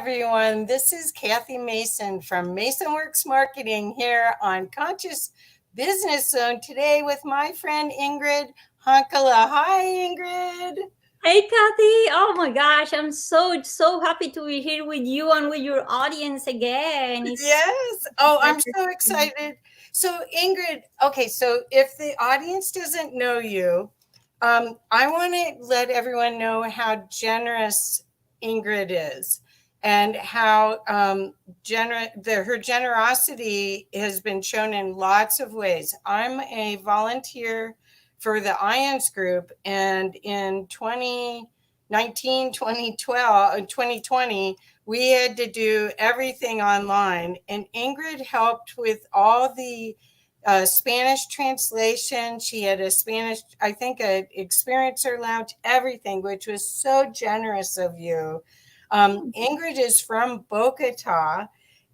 everyone. This is Kathy Mason from Mason Works Marketing here on Conscious Business Zone today with my friend Ingrid Honkala. Hi, Ingrid. Hey, Kathy. Oh my gosh, I'm so happy to be here with you and with your audience again. Yes. Oh, I'm so excited. So, Ingrid, okay, so if the audience doesn't know you, I want to let everyone know how generous Ingrid is and how her generosity has been shown in lots of ways. I'm a volunteer for the IONS group, and in 2019, 2012, 2020, we had to do everything online, and Ingrid helped with all the Spanish translation. She had a Spanish, I think, a experiencer lounge, everything, which was so generous of you. Ingrid is from Bogota,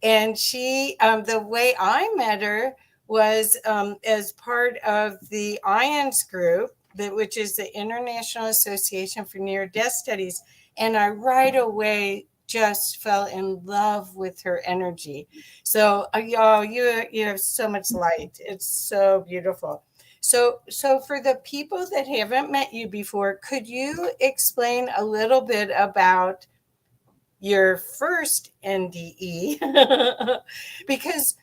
and she, the way I met her was as part of the IONS group, which is the International Association for Near-Death Studies. And I right away just fell in love with her energy. So, y'all, you have so much light. It's so beautiful. So for the people that haven't met you before, could you explain a little bit about your first NDE? Because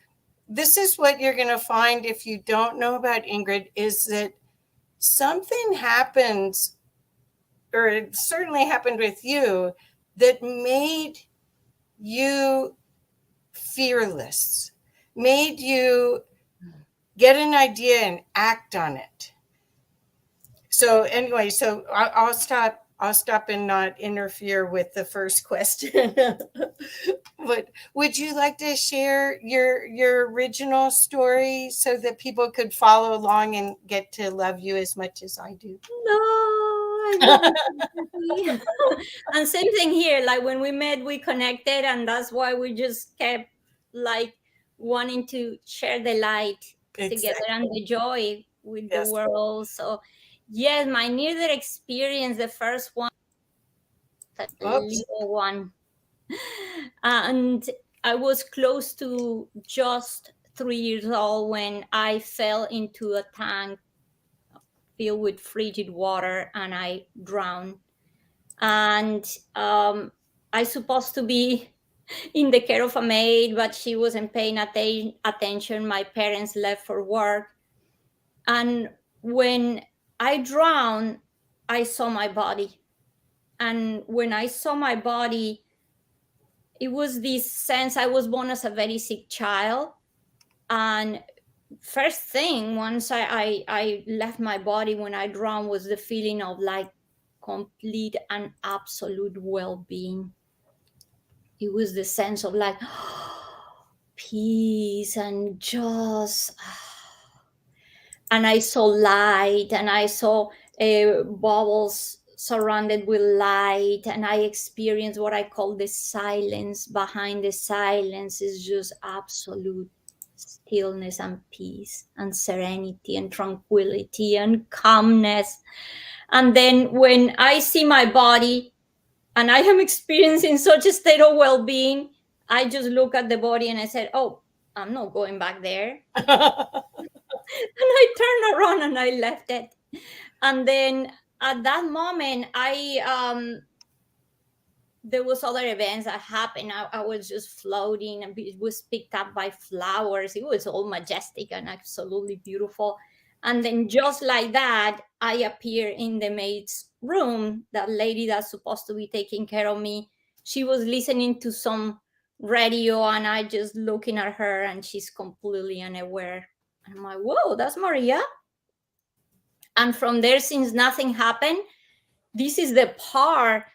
this is what you're going to find if you don't know about Ingrid, is that something happens, or it certainly happened with you, that made you fearless, made you get an idea and act on it. So anyway, I'll stop and not interfere with the first question. But would you like to share your original story so that people could follow along and get to love you as much as I do? No, I love and same thing here. Like when we met, we connected, and that's why we just kept like wanting to share the light together and the joy with the world. So, yes, my near-death experience, the first one, the little one, and I was close to just 3 years old when I fell into a tank filled with frigid water and I drowned. And I supposed to be in the care of a maid, but she wasn't paying attention. My parents left for work. And when I drowned, I saw my body. And when I saw my body, it was this sense. I was born as a very sick child. And first thing, once I left my body when I drowned, was the feeling of like complete and absolute well-being. It was the sense of like peace and just, and I saw light, and I saw bubbles surrounded with light, and I experienced what I call the silence. Behind the silence is just absolute stillness and peace and serenity and tranquility and calmness. And then when I see my body and I am experiencing such a state of well-being, I just look at the body and I said, oh, I'm not going back there. And I turned around and I left it. And then at that moment, there was other events that happened. I was just floating, and it was picked up by flowers. It was all majestic and absolutely beautiful. And then just like that, I appear in the maid's room. That lady that's supposed to be taking care of me, she was listening to some radio, and I just looking at her, and she's completely unaware. And I'm like, whoa, that's Maria. And from there, since nothing happened, this is the part,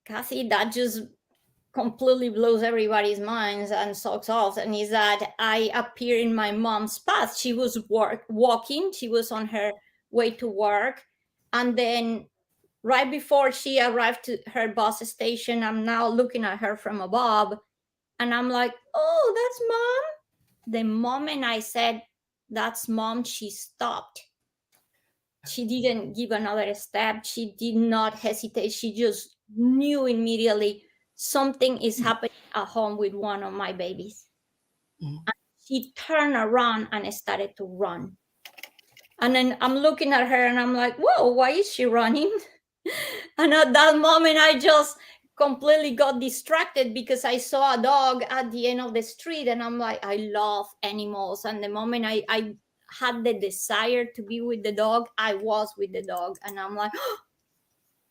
Kathy, that just completely blows everybody's minds and socks off. And is that I appear in my mom's path. She was walking. She was on her way to work. And then right before she arrived to her bus station, I'm now looking at her from above. And I'm like, oh, that's mom. The moment I said, that's mom, she stopped. She didn't give another step. She did not hesitate. She just knew immediately something is happening at home with one of my babies. Mm. And she turned around and started to run. And then I'm looking at her and I'm like, whoa, why is she running? And at that moment, I just completely got distracted because I saw a dog at the end of the street. And I'm like, I love animals. And the moment I had the desire to be with the dog, I was with the dog. And I'm like,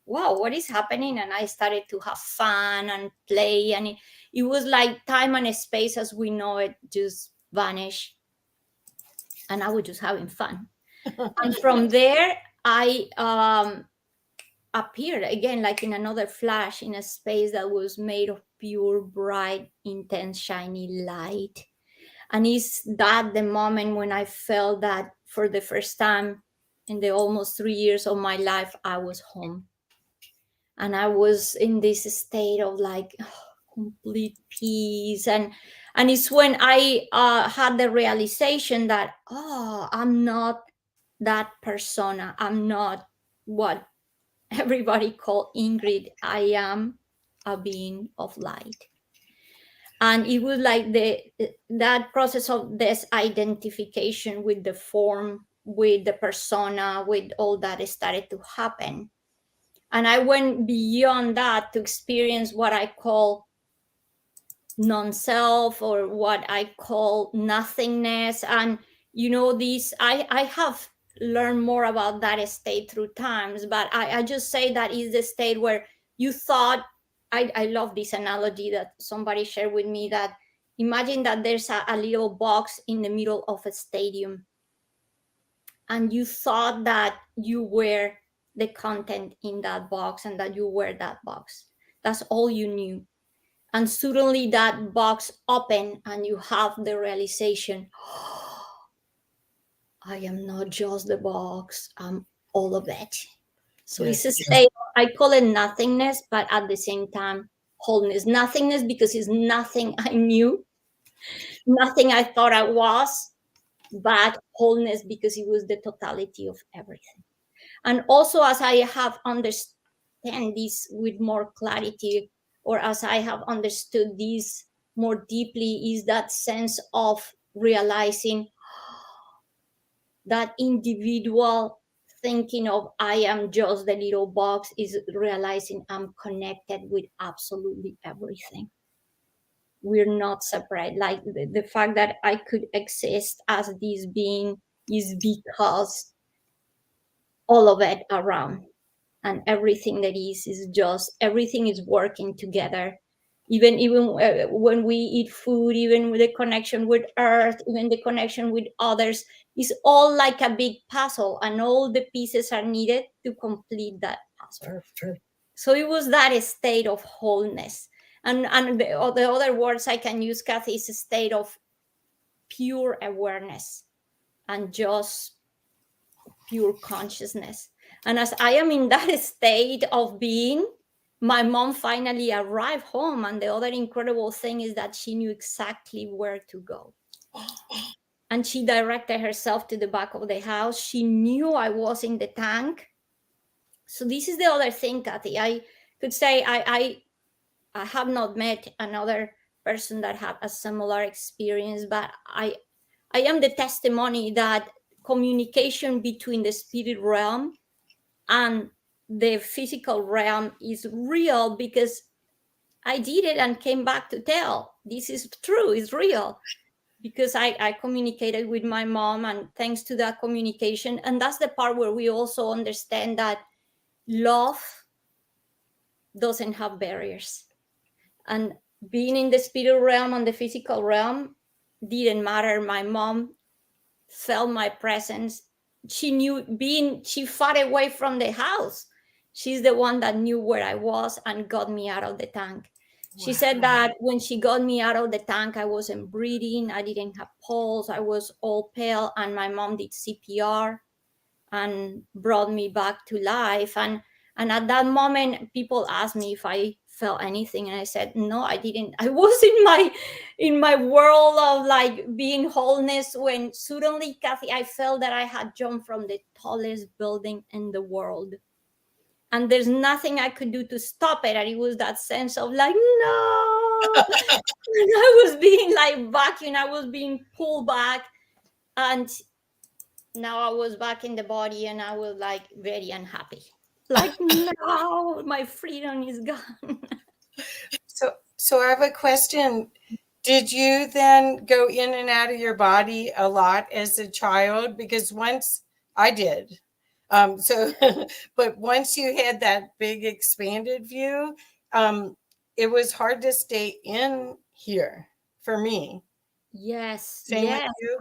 wow, what is happening? And I started to have fun and play. And it was like time and space as we know it just vanished. And I was just having fun. And from there, I appeared again, like in another flash, in a space that was made of pure, bright, intense, shiny light. And is that the moment when I felt that for the first time in the almost 3 years of my life, I was home. And I was in this state of like complete peace. And it's when I had the realization that, oh, I'm not that persona. I'm not what everybody called Ingrid. I am a being of light. And it was like that process of this identification with the form, with the persona, with all that started to happen. And I went beyond that to experience what I call non-self, or what I call nothingness. And these I have learned more about that state through times, but I just say that is the state where you thought, I love this analogy that somebody shared with me, that imagine that there's a little box in the middle of a stadium, and you thought that you were the content in that box, and that you were that box. That's all you knew. And suddenly that box opened and you have the realization, oh, I am not just the box, I'm all of it. So Yes. it's a state, I call it nothingness, but at the same time, wholeness. Nothingness because it's nothing I knew, nothing I thought I was, but wholeness because it was the totality of everything. And also, as I have understand this with more clarity, or as I have understood this more deeply, is that sense of realizing that individual thinking of I am just the little box is realizing I'm connected with absolutely everything. We're not separate. Like the fact that I could exist as this being is because all of it around, and everything that is just, everything is working together. Even when we eat food, even with the connection with earth, even the connection with others, is all like a big puzzle, and all the pieces are needed to complete that puzzle. So it was that state of wholeness. And the other words I can use, Kathy, is a state of pure awareness and just pure consciousness. And as I am in that state of being, my mom finally arrived home. And the other incredible thing is that she knew exactly where to go. And she directed herself to the back of the house. She knew I was in the tank. So this is the other thing, Kathy. I could say I have not met another person that had a similar experience, but I am the testimony that communication between the spirit realm and the physical realm is real, because I did it and came back to tell this is true, it's real, because I communicated with my mom, and thanks to that communication. And that's the part where we also understand that love doesn't have barriers. And being in the spirit realm and the physical realm didn't matter. My mom felt my presence. She knew, she far away from the house, she's the one that knew where I was and got me out of the tank. She said that when she got me out of the tank, I wasn't breathing, I didn't have pulse, I was all pale, and my mom did CPR and brought me back to life. And at that moment, people asked me if I felt anything, and I said no, I didn't. I was in my world of like being wholeness, when suddenly, Kathy, I felt that I had jumped from the tallest building in the world. and there's nothing I could do to stop it. And it was that sense of like, no. And I was being like vacuumed, I was being pulled back. And now I was back in the body and I was like very unhappy. Like, no, my freedom is gone. So I have a question. Did you then go in and out of your body a lot as a child? Because once I did. So, but once you had that big expanded view, it was hard to stay in here for me. Yes, Same with yes. you?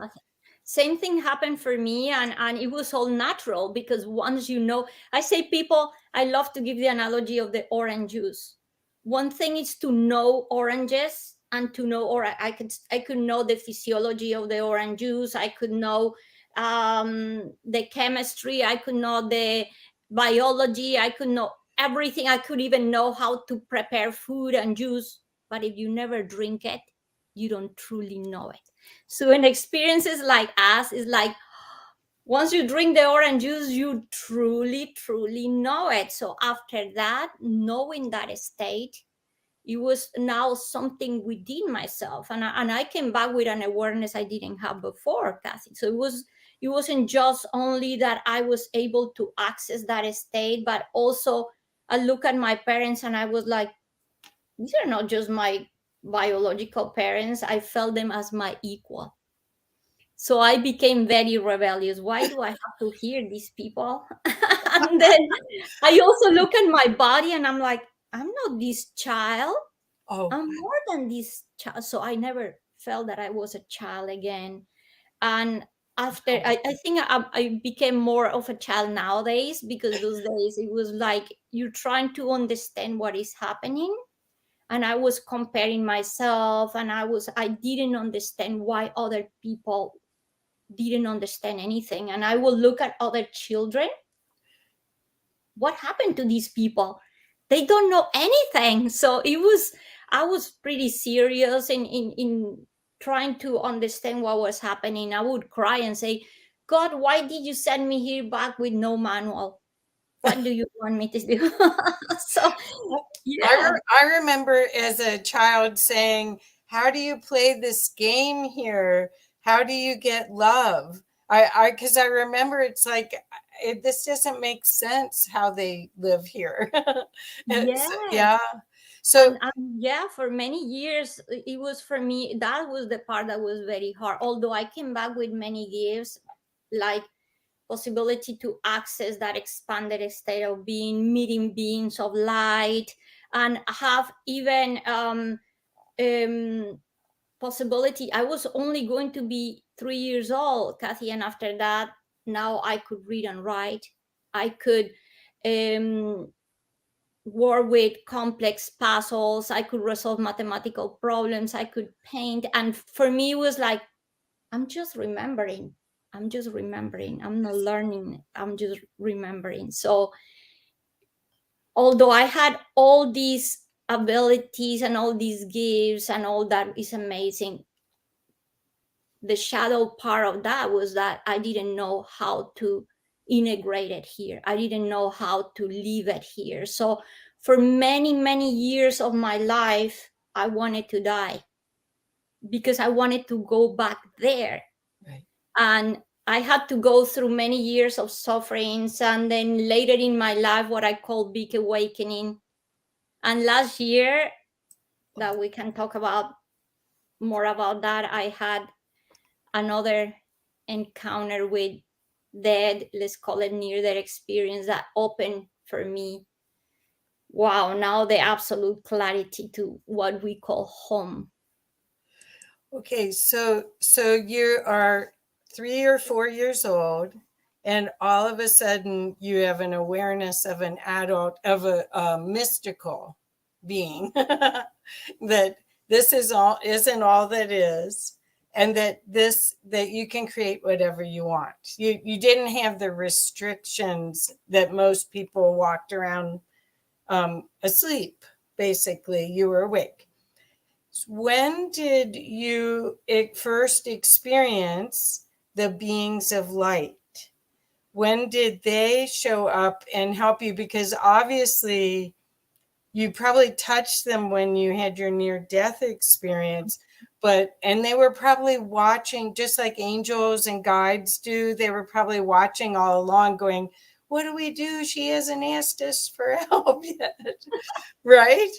Same thing happened for me, and it was all natural because once you know, I say people, I love to give the analogy of the orange juice. One thing is to know oranges and to know, or I could know the physiology of the orange juice. I could know the chemistry. I could know the biology. I could know everything. I could even know how to prepare food and juice. But if you never drink it, you don't truly know it. So in experiences like us, is like once you drink the orange juice, you truly, truly know it. So after that, knowing that state, it was now something within myself, and I came back with an awareness I didn't have before, Kathy. So it wasn't just only that I was able to access that state, but also I look at my parents and I was like, these are not just my biological parents. I felt them as my equal. So I became very rebellious. Why do I have to hear these people? And then I also look at my body and I'm like, I'm not this child. Oh, I'm more than this child. So I never felt that I was a child again. And after, I think I became more of a child nowadays, because those days it was like you're trying to understand what is happening. And I was comparing myself, and I didn't understand why other people didn't understand anything. And I will look at other children. What happened to these people? They don't know anything. So I was pretty serious in trying to understand what was happening. I would cry and say, God, why did you send me here back with no manual? What do you want me to do? So yeah. I remember as a child saying, "How do you play this game here? How do you get love?" Because I remember it's like this doesn't make sense how they live here. Yes. Yeah. So And yeah, for many years, it was for me, that was the part that was very hard. Although I came back with many gifts, like possibility to access that expanded state of being, meeting beings of light, and have even um, possibility. I was only going to be 3 years old, Kathy, and after that, now I could read and write. I could um, work with complex puzzles. I could resolve mathematical problems. I could paint. And for me, it was like, I'm just remembering. I'm just remembering. I'm not learning. I'm just remembering. So, although I had all these abilities and all these gifts and all that is amazing, the shadow part of that was that I didn't know how to integrate it here. I didn't know how to leave it here. So for many, many years of my life, I wanted to die because I wanted to go back there. right. And I had to go through many years of sufferings. And then later in my life, what I call big awakening. And last year, that we can talk about more about that, I had another encounter with dead, let's call it near death experience, that opened for me, wow, now the absolute clarity to what we call home. Okay, so you are 3 or 4 years old, and all of a sudden you have an awareness of an adult, of a mystical being, that this is all isn't all that is, and that you can create whatever you want. You didn't have the restrictions that most people walked around asleep. Basically, you were awake. When did you first experience the beings of light? when did they show up and help you? Because obviously you probably touched them when you had your near death experience, and they were probably watching just like angels and guides do. They were probably watching all along going, what do we do? She hasn't asked us for help yet. Right?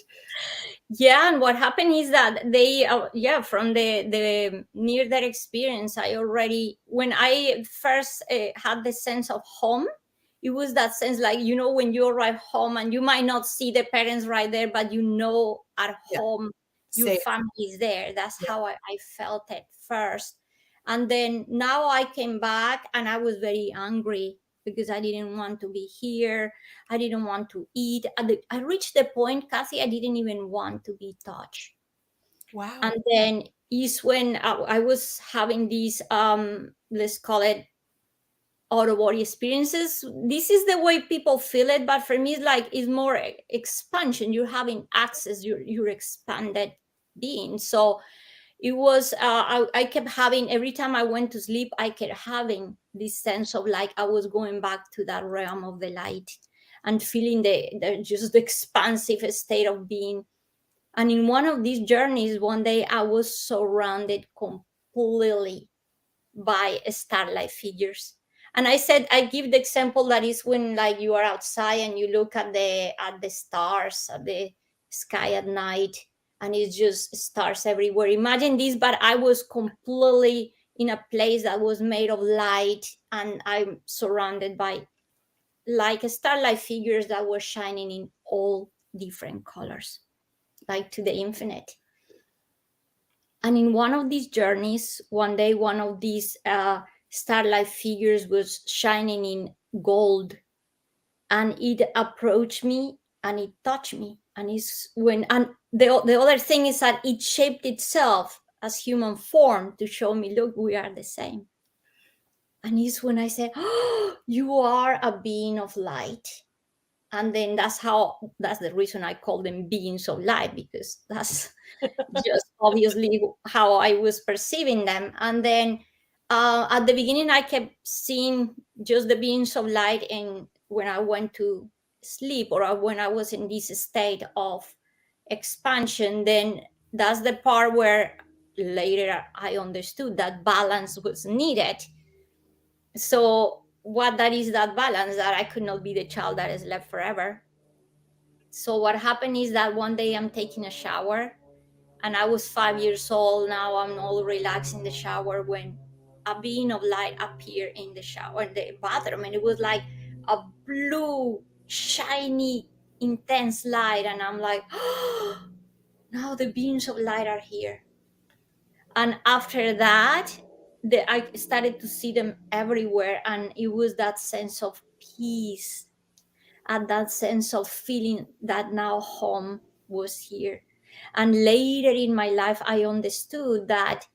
Yeah, and what happened is that they yeah, from the near death experience, I already, when I first had the sense of home, it was that sense, like, you know, when you arrive home and you might not see the parents right there, but you know at Yeah. home your Safe. family is there. That's Yeah. how I felt it first. And then now I came back and I was very angry because I didn't want to be here. I didn't want to eat. I reached the point, Kathy, I didn't even want to be touched. Wow. And then is when I was having these, let's call it out of body experiences. This is the way people feel it, but for me, it's like it's more expansion. You're having access. You're expanded being. So it was. I kept having, every time I went to sleep, I kept having this sense of like I was going back to that realm of the light, and feeling the just the expansive state of being. And in one of these journeys, one day I was surrounded completely by starlight figures. And I said, I give the example that is when like you are outside and you look at the stars, at the sky at night, and it's just stars everywhere. Imagine this, but I was completely in a place that was made of light, and I'm surrounded by like starlight figures that were shining in all different colors, like to the infinite. And in one of these journeys, one day, one of these starlight figures was shining in gold, and it approached me and it touched me. And it's when, and the other thing is that it shaped itself as human form to show me, look, we are the same. And it's when I said, oh, you are a being of light. And then that's the reason I call them beings of light, because that's just obviously how I was perceiving them. And then at the beginning, I kept seeing just the beings of light. And when I went to sleep, or when I was in this state of expansion, then that's the part where later I understood that balance was needed. So, what that is, that balance, that I could not be the child that is left forever. So, what happened is that one day I'm taking a shower, and I was 5 years old. Now I'm all relaxed in the shower when a being of light appeared in the shower, in the bathroom, and it was like a blue, shiny, intense light. And I'm like, oh, now the beings of light are here. And after that, I started to see them everywhere, and it was that sense of peace and that sense of feeling that now home was here. And later in my life, I understood that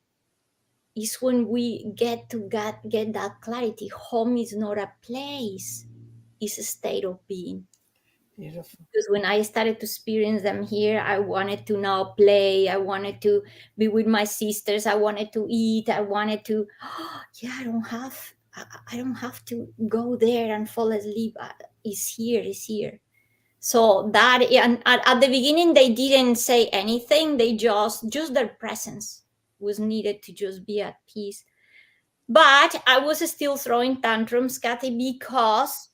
is when we get that clarity. Home is not a place, it's a state of being. Beautiful. Because when I started to experience them here, I wanted to now play. I wanted to be with my sisters. I wanted to eat. I wanted to, oh, yeah, I don't have to go there and fall asleep. It's here, it's here. So that, and at the beginning they didn't say anything. They just their presence was needed to just be at peace. But I was still throwing tantrums, Kathy, because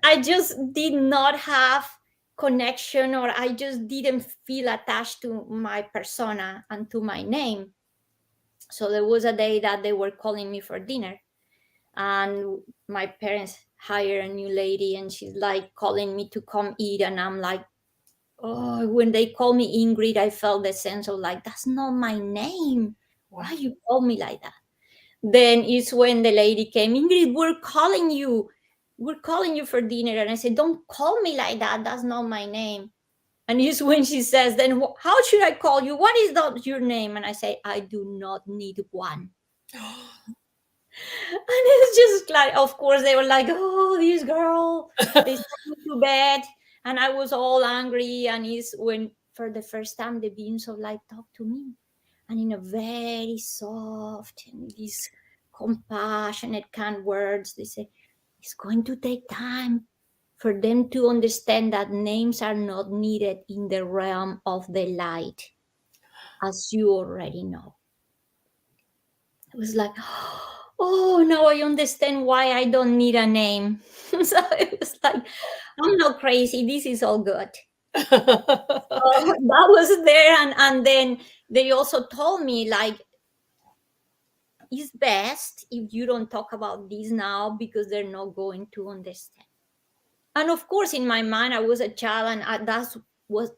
I just did not have connection, or I just didn't feel attached to my persona and to my name. So there was a day that they were calling me for dinner, and my parents hired a new lady, and she's like calling me to come eat, and I'm like, oh, when they call me Ingrid, I felt the sense of like, that's not my name. Wow. Why you call me like that? Then it's when the lady came, Ingrid, we're calling you. We're calling you for dinner. And I said, don't call me like that. That's not my name. And it's when she says, then how should I call you? What is that your name? And I say, I do not need one. And it's just like, of course, they were like, oh, this girl, they sent me to bed. And I was all angry. And it's when, for the first time, the beings of light talked to me. And in a very soft and this compassionate, kind words. They say it's going to take time for them to understand that names are not needed in the realm of the light, as you already know. It was like, oh, now I understand why I don't need a name. So it was like, I'm not crazy. This is all good. That was there. And then they also told me, like, it's best if you don't talk about this now because they're not going to understand. And of course, in my mind, I was a child, and that's was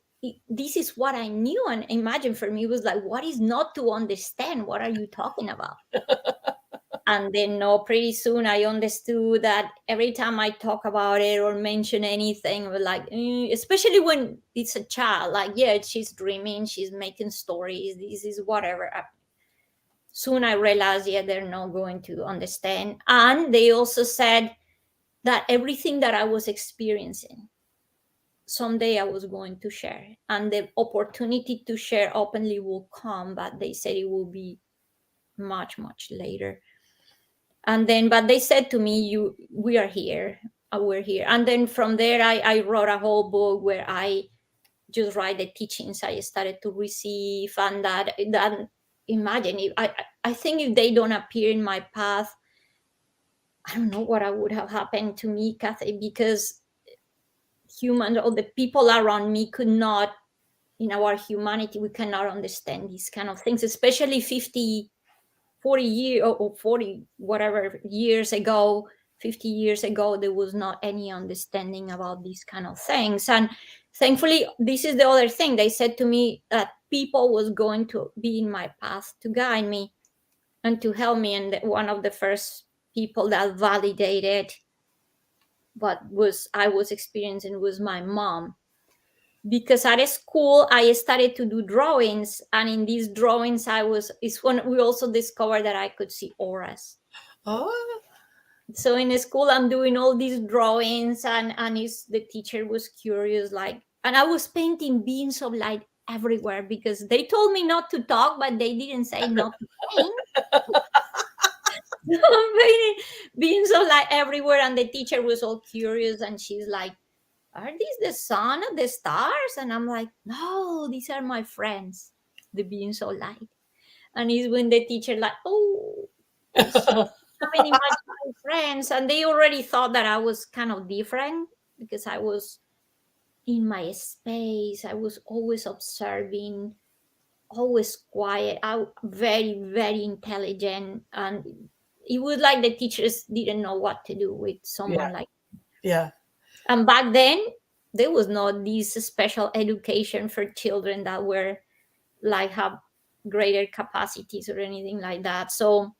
this is what I knew. And imagine, for me, it was like, what is not to understand? What are you talking about? And then, no, pretty soon I understood that every time I talk about it or mention anything, we're like, especially when it's a child, like, yeah, she's dreaming, she's making stories, this is whatever. Soon I realized, yeah, they're not going to understand. And they also said that everything that I was experiencing, someday I was going to share, and the opportunity to share openly will come, but they said it will be much, much later. And then, but they said to me, we are here, we're here. And then from there, I wrote a whole book where I just write the teachings I started to receive. And that imagine, if I think if they don't appear in my path, I don't know what would have happened to me, Kathy, because humans or the people around me could not, in our humanity, we cannot understand these kind of things, especially 50, 40 years or 40 whatever years ago, 50 years ago, there was not any understanding about these kind of things. And thankfully, this is the other thing, they said to me that people was going to be in my path to guide me and to help me. And one of the first people that validated what was I was experiencing was my mom, because at school I started to do drawings, and in these drawings it's when we also discovered that I could see auras. Oh, So in school I'm doing all these drawings, and the teacher was curious, like, and I was painting beams of light everywhere because they told me not to talk, but they didn't say not to paint. So I'm painting beams of light everywhere, and the teacher was all curious, and she's like, are these the sun and the stars? And I'm like, no, these are my friends, the being so light. And it's when the teacher like, oh, she having imaginary friends. And they already thought that I was kind of different because I was in my space. I was always observing, always quiet. I very, very intelligent. And it was like the teachers didn't know what to do with yeah, someone like. yeah. And back then, there was not this special education for children that were like have greater capacities or anything like that. So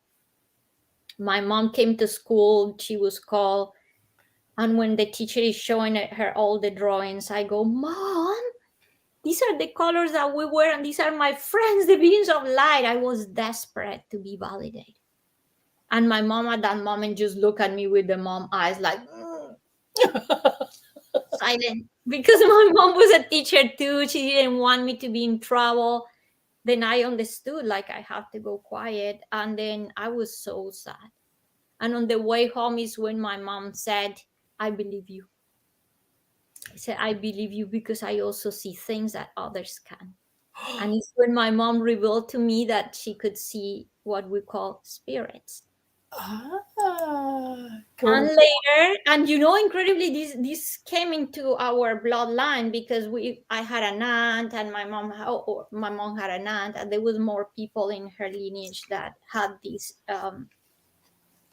my mom came to school, she was called, and when the teacher is showing her all the drawings, I go, Mom, these are the colors that we wear, and these are my friends, the beings of light. I was desperate to be validated. And my mom at that moment just looked at me with the mom eyes like, silent, because my mom was a teacher too. She didn't want me to be in trouble. Then I understood, like, I have to go quiet. And then I was so sad. And on the way home is when my mom said, I believe you. I said, I believe you because I also see things that others can. And it's when my mom revealed to me that she could see what we call spirits. Ah, And cool. later, and incredibly, this came into our bloodline because I had an aunt, and my mom had an aunt, and there was more people in her lineage that had these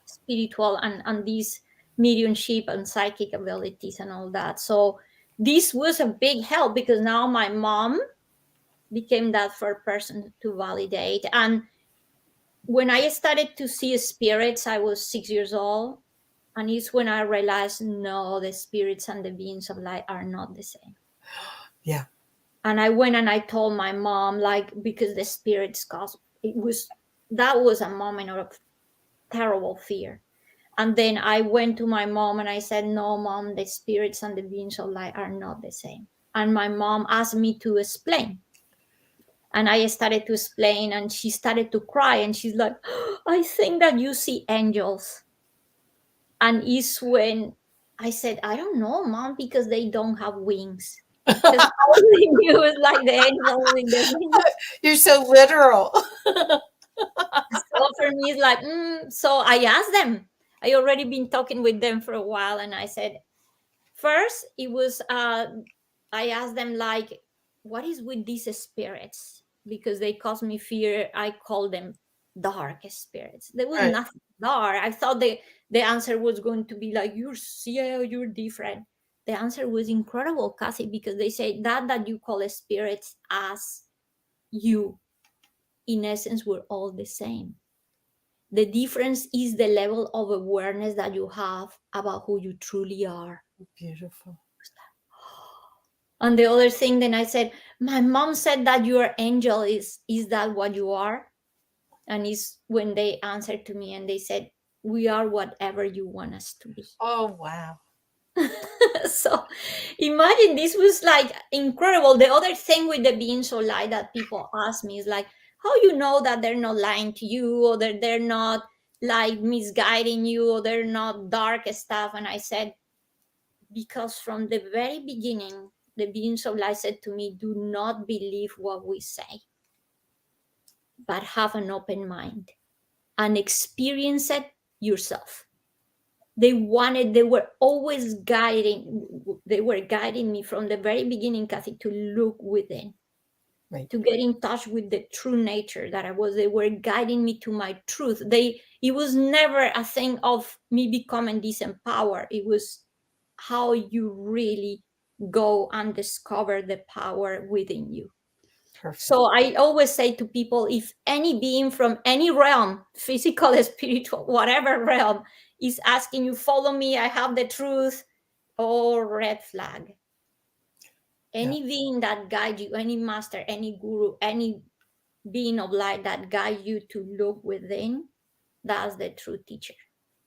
spiritual and these mediumship and psychic abilities and all that. So this was a big help because now my mom became that first person to validate. And when I started to see spirits, I was 6 years old. And it's when I realized, no, the spirits and the beings of light are not the same. Yeah. And I went and I told my mom, like, because the spirits that was a moment of terrible fear. And then I went to my mom and I said, no, Mom, the spirits and the beings of light are not the same. And my mom asked me to explain. And I started to explain, and she started to cry, and she's like, I think that you see angels. And is when I said, I don't know, mom, because they don't have wings. Because how do you use like the angel with the wings? You're so literal. So for me, it's like, so I asked them. I already been talking with them for a while, and I said, first, it was I asked them like, what is with these spirits? Because they cause me fear. I call them dark spirits. There was Right. nothing dark. I thought the answer was going to be like, you're yeah, you're different. The answer was incredible, Kathy, because they say that you call spirits as you, in essence, we're all the same. The difference is the level of awareness that you have about who you truly are. Beautiful. And the other thing, then I said, my mom said that your angel is that what you are? And is when they answered to me and they said, we are whatever you want us to be. Oh, wow. So imagine, this was like incredible. The other thing with the being so light that people ask me is like, how you know that they're not lying to you, or that they're not like misguiding you, or they're not dark stuff? And I said, because from the very beginning, the beings of light said to me, do not believe what we say, but have an open mind and experience it yourself. They were always they were guiding me from the very beginning, Kathy, to look within, Right. to get in touch with the true nature that I was. They were guiding me to my truth. It was never a thing of me becoming disempowered. It was how you really go and discover the power within you. Perfect. So I always say to people, if any being from any realm, physical, spiritual, whatever realm, is asking you, follow me, I have the truth, or red flag. Any being that guides you, any master, any guru, any being of light that guides you to look within, that's the true teacher.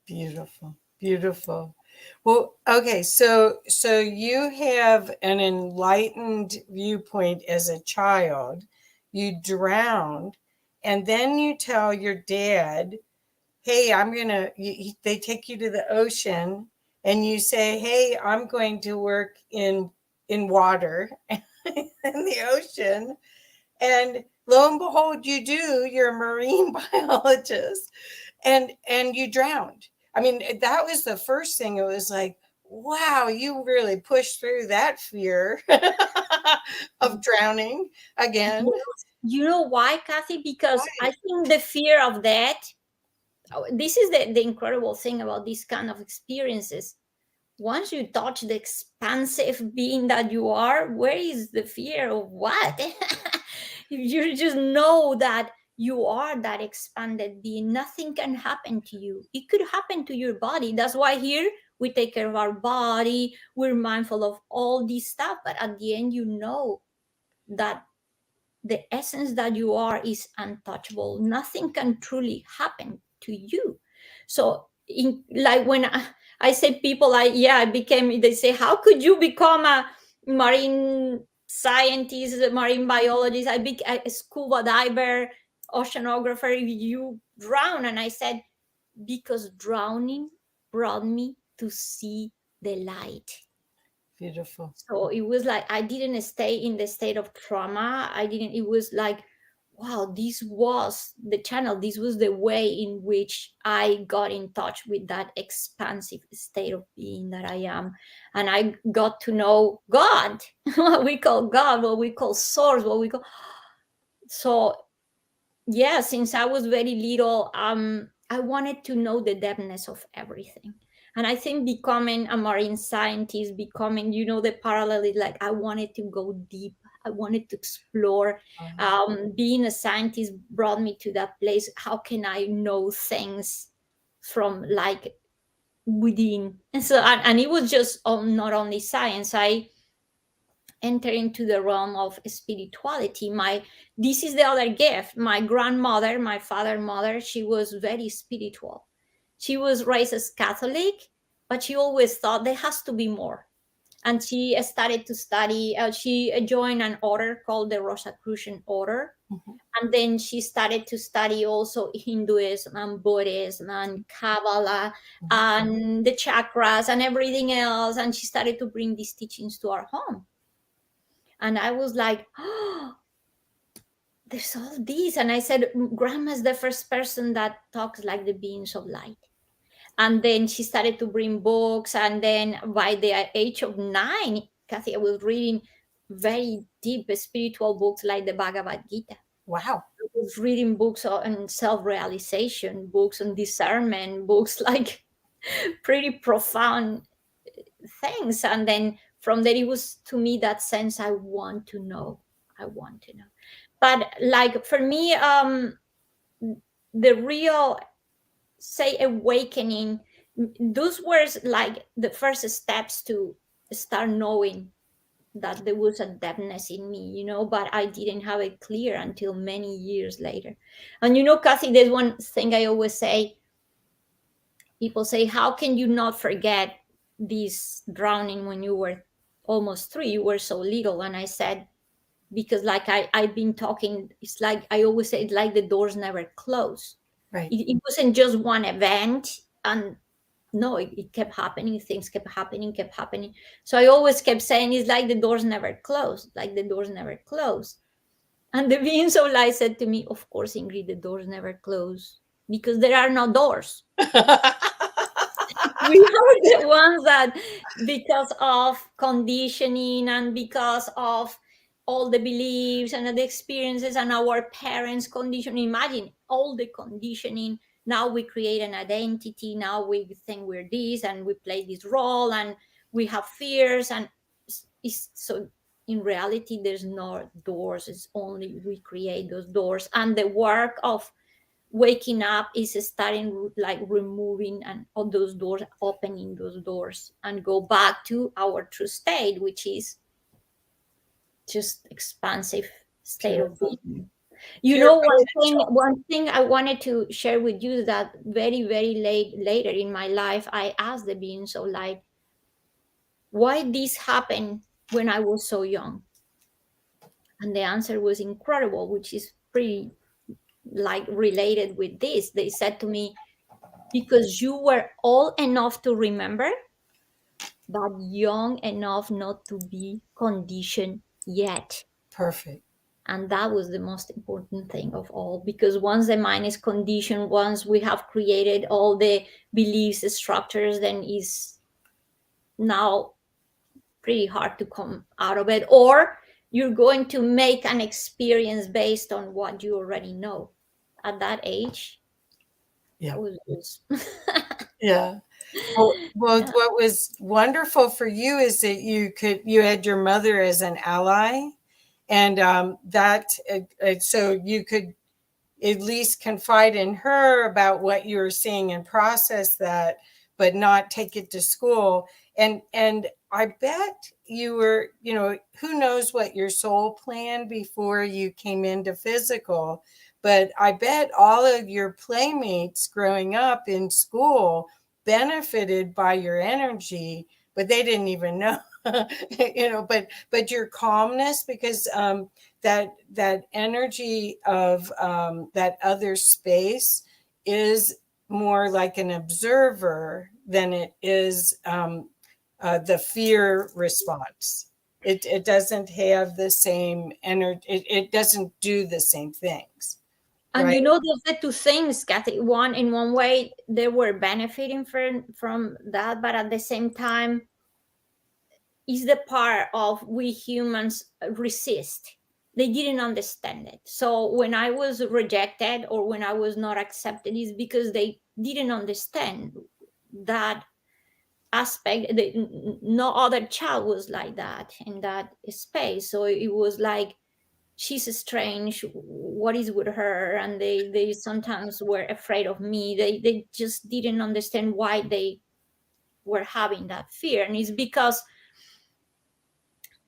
Beautiful. Beautiful. Well, okay, so you have an enlightened viewpoint as a child. You drowned, and then you tell your dad, "Hey, they take you to the ocean, and you say, "Hey, I'm going to work in water in the ocean." And lo and behold, you do. You're a marine biologist, and you drowned. I mean, that was the first thing. It was like, wow, you really pushed through that fear of drowning again. You know why, Kathy? Because Why? I think the fear of that, this is the incredible thing about these kind of experiences. Once you touch the expansive being that you are, where is the fear of what? You just know that you are that expanded being. Nothing can happen to you. It could happen to your body. That's why here we take care of our body. We're mindful of all this stuff. But at the end, you know that the essence that you are is untouchable. Nothing can truly happen to you. So like when I say people, I became, they say, how could you become a marine scientist, a marine biologist? I became a scuba diver, oceanographer, if you drown. And I said, because drowning brought me to see the light. Beautiful. So it was like I didn't stay in the state of trauma. I didn't, it was like, wow, this was the channel. This was the way in which I got in touch with that expansive state of being that I am. And I got to know God, what we call God, what we call source, what we call. So yeah, since I was very little, I wanted to know the depthness of everything. And I think becoming a marine scientist, becoming, the parallel is like I wanted to go deep. I wanted to explore. Being a scientist brought me to that place. How can I know things from like within? And so, and it was just not only science. I enter into the realm of spirituality. This is the other gift. My grandmother, my father, mother, she was very spiritual. She was raised as Catholic, but she always thought there has to be more. And she started to study. She joined an order called the Rosicrucian Order, Mhm. and then she started to study also Hinduism and Buddhism and Kabbalah Mhm. and the chakras and everything else. And she started to bring these teachings to our home. And I was like, oh, there's all these. And I said, Grandma's the first person that talks like the beings of light. And then she started to bring books. And then by the age of 9, Kathy, I was reading very deep spiritual books like the Bhagavad Gita. Wow. I was reading books on self-realization, books on discernment, books like pretty profound things. And then from there, it was to me that sense, I want to know. I want to know. But like for me, the real, say, awakening, those were like the first steps to start knowing that there was a depthness in me, but I didn't have it clear until many years later. And Kathy, there's one thing I always say. People say, how can you not forget this drowning when you were almost 3? You were so little. And I said, because like I've been talking, it's like I always say, it's like the doors never close. Right. It wasn't just one event. And no, it kept happening. Things kept happening, kept happening. So I always kept saying, it's like the doors never close, like the doors never close. And the beings of light said to me, of course, Ingrid, the doors never close because there are no doors. We are the ones that, because of conditioning and because of all the beliefs and the experiences and our parents' conditioning, imagine all the conditioning. Now we create an identity. Now we think we're this and we play this role and we have fears. And so in reality, there's no doors. It's only we create those doors. And the work of waking up is starting like removing and all those doors, opening those doors and go back to our true state, which is just expansive state of Beautiful. being. Pure potential. One thing I wanted to share with you is that very, very later in my life, I asked the beings of light, why this happened when I was so young? And the answer was incredible, which is pretty like related with this. They said to me, because you were old enough to remember, but young enough not to be conditioned yet. Perfect. And that was the most important thing of all, because once the mind is conditioned, once we have created all the beliefs structures, then is now pretty hard to come out of it, or you're going to make an experience based on what you already know. At that age, Yeah. that was just Yeah. Well, yeah. what was wonderful for you is that you had your mother as an ally, and so you could at least confide in her about what you were seeing and process that, but not take it to school. And I bet you were, who knows what your soul planned before you came into physical, but I bet all of your playmates growing up in school benefited by your energy, but they didn't even know. But your calmness, because that energy of that other space is more like an observer than it is the fear response. It doesn't have the same energy. It doesn't do the same things, And right? those the two things, Kathy. One, in one way, they were benefiting from that, but at the same time, is the part of we humans resist. They didn't understand it. So when I was rejected or when I was not accepted, is because they didn't understand that aspect. No other child was like that in that space. So it was like, she's strange, what is with her? And they sometimes were afraid of me. They just didn't understand why they were having that fear. And it's because,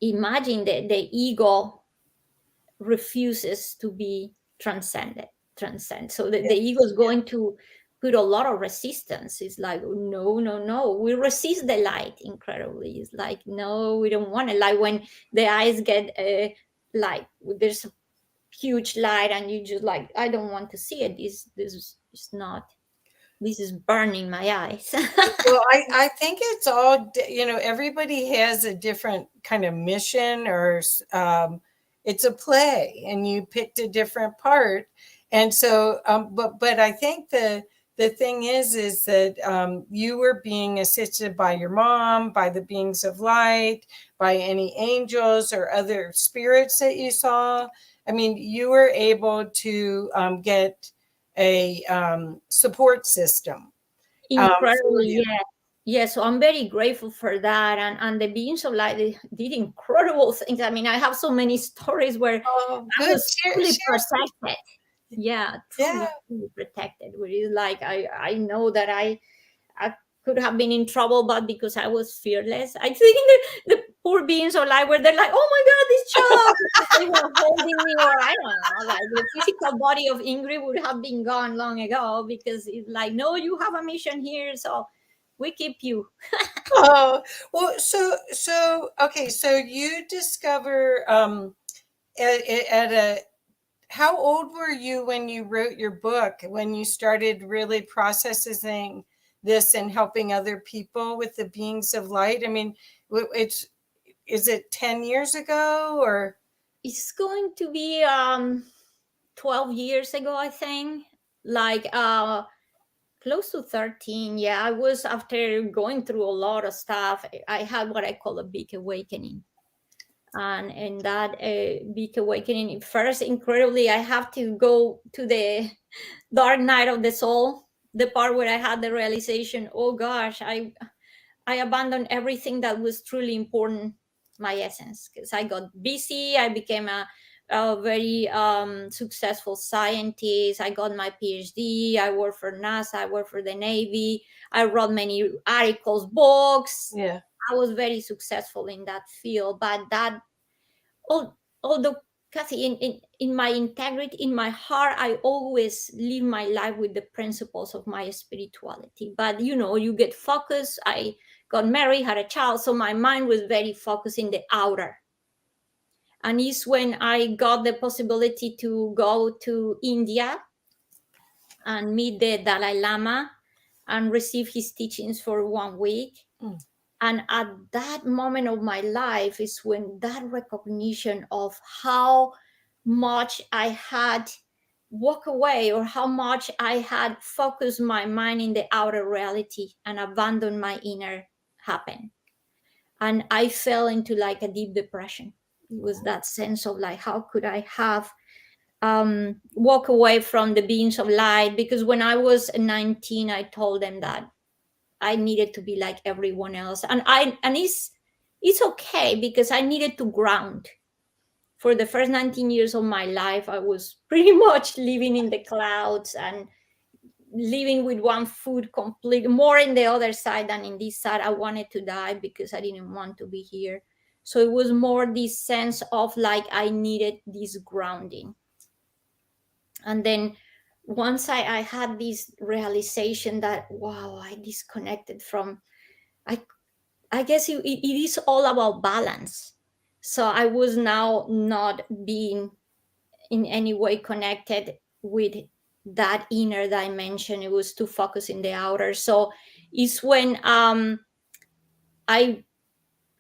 imagine that the ego refuses to be transcended transcend. So the ego is going to put a lot of resistance. It's like, no, no, no. We resist the light incredibly. It's like, no, we don't want it. Like when the eyes get like there's a huge light and you just like, I don't want to see it. This is not. This is burning my eyes. Well, I think it's all, everybody has a different kind of mission, or it's a play and you picked a different part. And so, but I think the thing is that you were being assisted by your mom, by the beings of light, by any angels or other spirits that you saw. I mean, you were able to get a support system for Incredibly, you. yeah. Yeah, so I'm very grateful for that. And the beings of light, they did incredible things. I mean, I have so many stories where Oh, I good. was fully Share some. protected. Yeah, Yeah. truly, truly protected. Where it's like I know that I could have been in trouble, but because I was fearless, I think the poor beings of light where they're like, oh my God, this child, because they were holding me, or I don't know, like the physical body of Ingrid would have been gone long ago, because it's like, no, you have a mission here, so we keep you. Oh, well, so okay, so you discover at a how old were you when you wrote your book, when you started really processing this and helping other people with the beings of light? I mean, it's is it 10 years ago or It's going to be 12 years ago, I think. Like close to 13. Yeah, I was, after going through a lot of stuff, I had what I call a big awakening. And in that big awakening, first, incredibly, I have to go to the dark night of the soul, the part where I had the realization, oh gosh, I abandoned everything that was truly important, my essence, because I got busy. I became a very successful scientist. I got my PhD. I worked for NASA. I worked for the Navy. I wrote many articles, books. yeah. I was very successful in that field. But that, although, Kathy, in my integrity, in my heart, I always live my life with the principles of my spirituality. But you get focused. I got married, had a child, so my mind was very focused in the outer. And it's when I got the possibility to go to India and meet the Dalai Lama and receive his teachings for 1 week. Mm. And at that moment of my life is when that recognition of how much I had walk away, or how much I had focused my mind in the outer reality and abandoned my inner, happened. And I fell into like a deep depression. It was that sense of like, how could I have walk away from the beings of light? Because when I was 19, I told them that I needed to be like everyone else. And it's okay, because I needed to ground. For the first 19 years of my life, I was pretty much living in the clouds and living with one foot, complete more in the other side than in this side. I wanted to die because I didn't want to be here. So it was more this sense of like I needed this grounding. And then once I had this realization that, wow, I disconnected from, I I guess it is all about balance. So I was now not being in any way connected with that inner dimension. It was too focused in the outer. So it's when I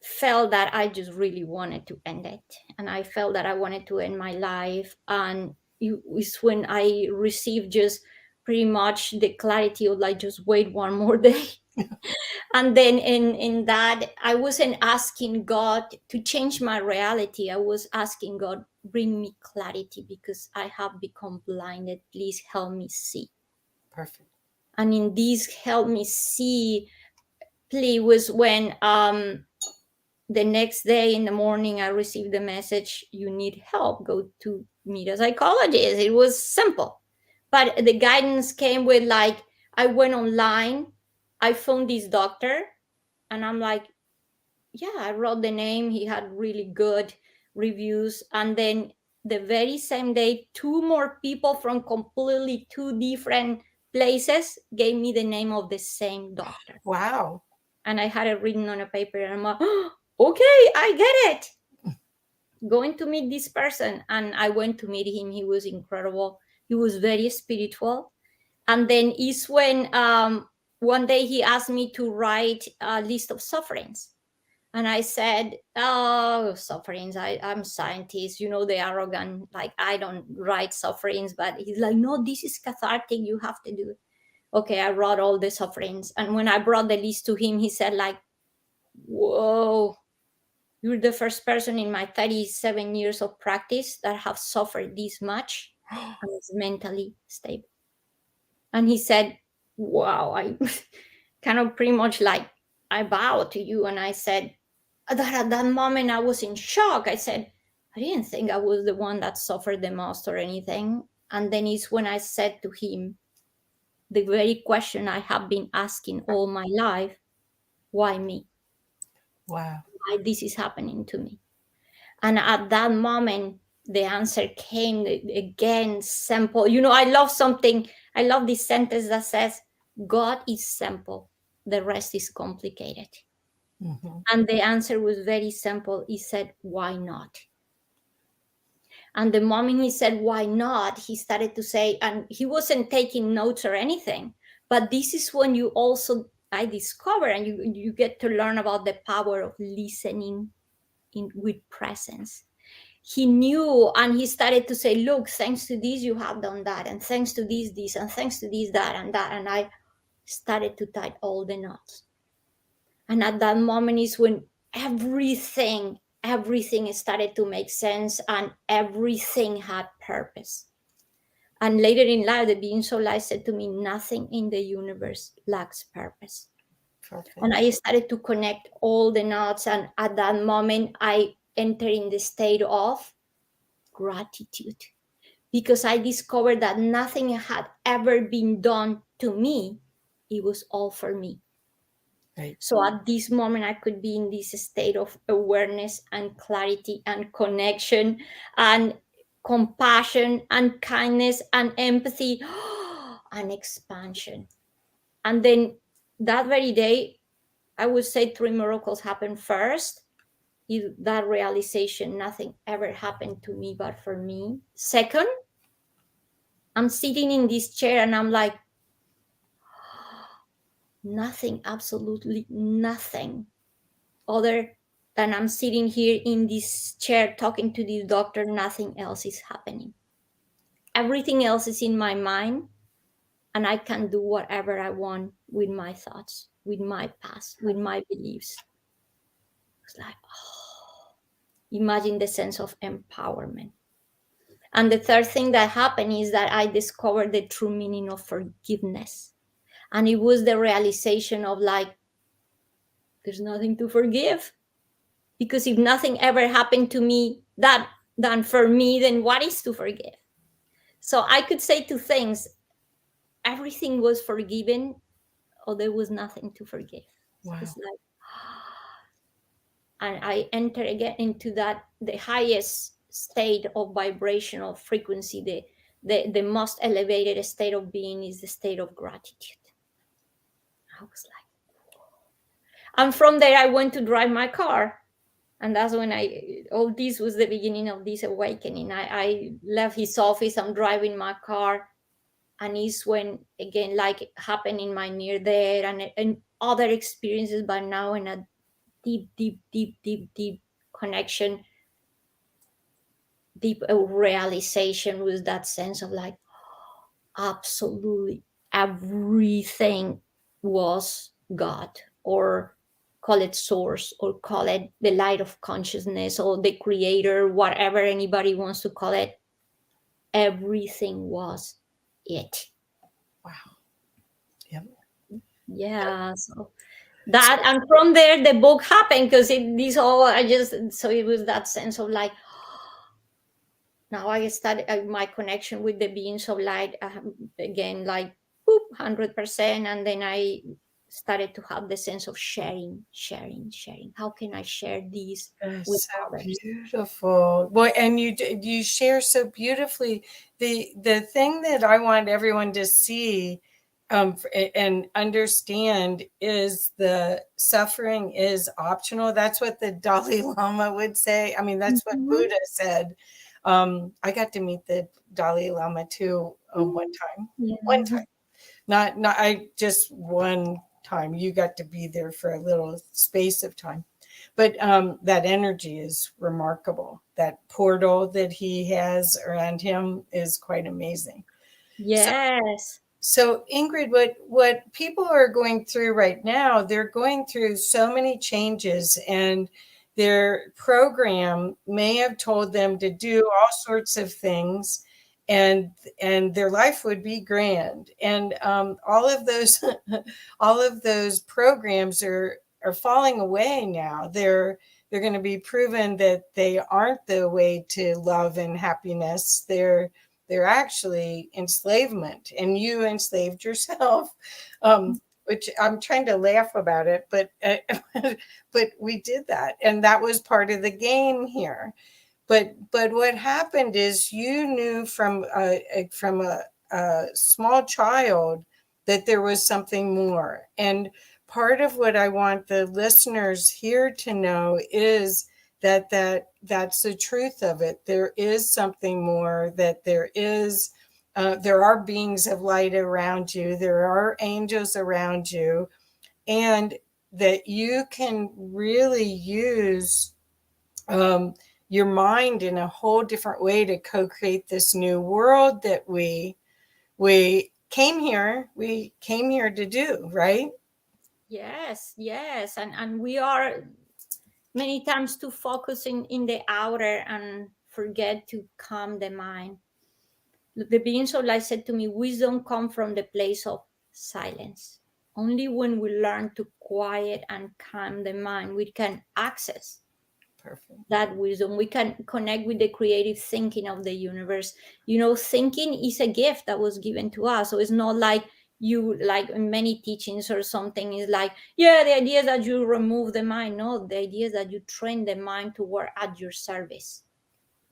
felt that I just really wanted to end it. And I felt that I wanted to end my life. And it's when I received just pretty much the clarity of like, just wait one more day. And then in that, I wasn't asking God to change my reality. I was asking God, bring me clarity, because I have become blinded. Please help me see. Perfect. And in this help me see plea was when the next day in the morning I received the message, you need help, go to meet a psychologist. It was simple, but the guidance came with like, I went online, I found this doctor, and I'm like, yeah, I wrote the name. He had really good reviews. And then the very same day, two more people from completely two different places gave me the name of the same doctor. Wow. And I had it written on a paper, and I'm like, oh, okay, I get it. Going to meet this person. And I went to meet him. He was incredible. He was very spiritual. And then is when one day he asked me to write a list of sufferings. And I said, oh, sufferings, I'm scientist, the arrogant, like, I don't write sufferings. But he's like, no, this is cathartic, you have to do it. Okay, I wrote all the sufferings. And when I brought the list to him, he said, like, whoa, you're the first person in my 37 years of practice that have suffered this much and is mentally stable. And he said, wow, I kind of pretty much like, I bow to you. And I said, that at that moment I was in shock. I said, I didn't think I was the one that suffered the most or anything. And then it's when I said to him the very question I have been asking all my life: why me? Wow. Why this is happening to me? And at that moment, the answer came again, simple. I love this sentence that says, God is simple, the rest is complicated. Mm-hmm. And the answer was very simple. He said, why not? And the moment he said, why not, he started to say, and he wasn't taking notes or anything, but this is when I discover, and you get to learn about the power of listening with presence. He knew, and he started to say, look, thanks to this, you have done that. And thanks to this, and thanks to this, that, and that. And I started to tie all the knots. And at that moment is when everything started to make sense, and everything had purpose. And later in life, the being so light said to me, nothing in the universe lacks purpose. Perfect. And I started to connect all the knots. And at that moment, I entered in the state of gratitude, because I discovered that nothing had ever been done to me. It was all for me. Right. So at this moment, I could be in this state of awareness and clarity and connection and compassion and kindness and empathy and expansion. And then that very day, I would say 3 miracles happened. First, that realization, nothing ever happened to me but for me. Second, I'm sitting in this chair and I'm like, nothing, absolutely nothing, other than I'm sitting here in this chair talking to this doctor. Nothing else is happening. Everything else is in my mind, and I can do whatever I want with my thoughts, with my past, with my beliefs. It's like, imagine the sense of empowerment. And the third thing that happened is that I discovered the true meaning of forgiveness. And it was the realization of, like, there's nothing to forgive. Because if nothing ever happened to me that done for me, then what is to forgive? So I could say 2 things: everything was forgiven, or there was nothing to forgive. So Wow. it's like, and I enter again into that, the highest state of vibrational frequency, the most elevated state of being is the state of gratitude. I was like, and from there I went to drive my car. And that's when all this was the beginning of this awakening. I left his office, I'm driving my car, and it's when, again, like, happened in my near there and other experiences, but now in a deep, deep, deep, deep, deep connection, deep realization, with that sense of, like, absolutely everything was God, or call it source, or call it the light of consciousness, or the creator, whatever anybody wants to call it. Everything was it. Wow. Yep. Yeah. So that, and from there the book happened, because this all so it was that sense of, like, now I started my connection with the beings of light, again, like, 100%. And then I started to have the sense of sharing. How can I share these with So others? beautiful. Well, and you share so beautifully. The thing that I want everyone to see and understand is the suffering is optional. That's what the Dalai Lama would say. I mean, that's what Mhm. Buddha said. I got to meet the Dalai Lama too one time. One Yeah. time, not I just one time. You got to be there for a little space of time, but that energy is remarkable. That portal that he has around him is quite amazing. So Yes. so Ingrid, what people are going through right now, they're going through so many changes, and their program may have told them to do all sorts of things, and their life would be grand. And all of those all of those programs are falling away now. They're going to be proven that they aren't the way to love and happiness. They're actually enslavement, and you enslaved yourself. Which I'm trying to laugh about it, but but we did that, and that was part of the game here. But what happened is you knew from a small child that there was something more. And part of what I want the listeners here to know is that's the truth of it. There is something more. That there are beings of light around you. There are angels around you, and that you can really use um, your mind in a whole different way to co-create this new world that we came here to do, right? Yes, yes. And we are many times too focusing in the outer and forget to calm the mind. The beings of light said to me, wisdom come from the place of silence. Only when we learn to quiet and calm the mind, we can access Perfect. that wisdom. We can connect with the creative thinking of the universe. You know, thinking is a gift that was given to us. So it's not like you, like in many teachings or something, is like, yeah, the idea is that you remove the mind. No, the idea is that you train the mind to work at your service,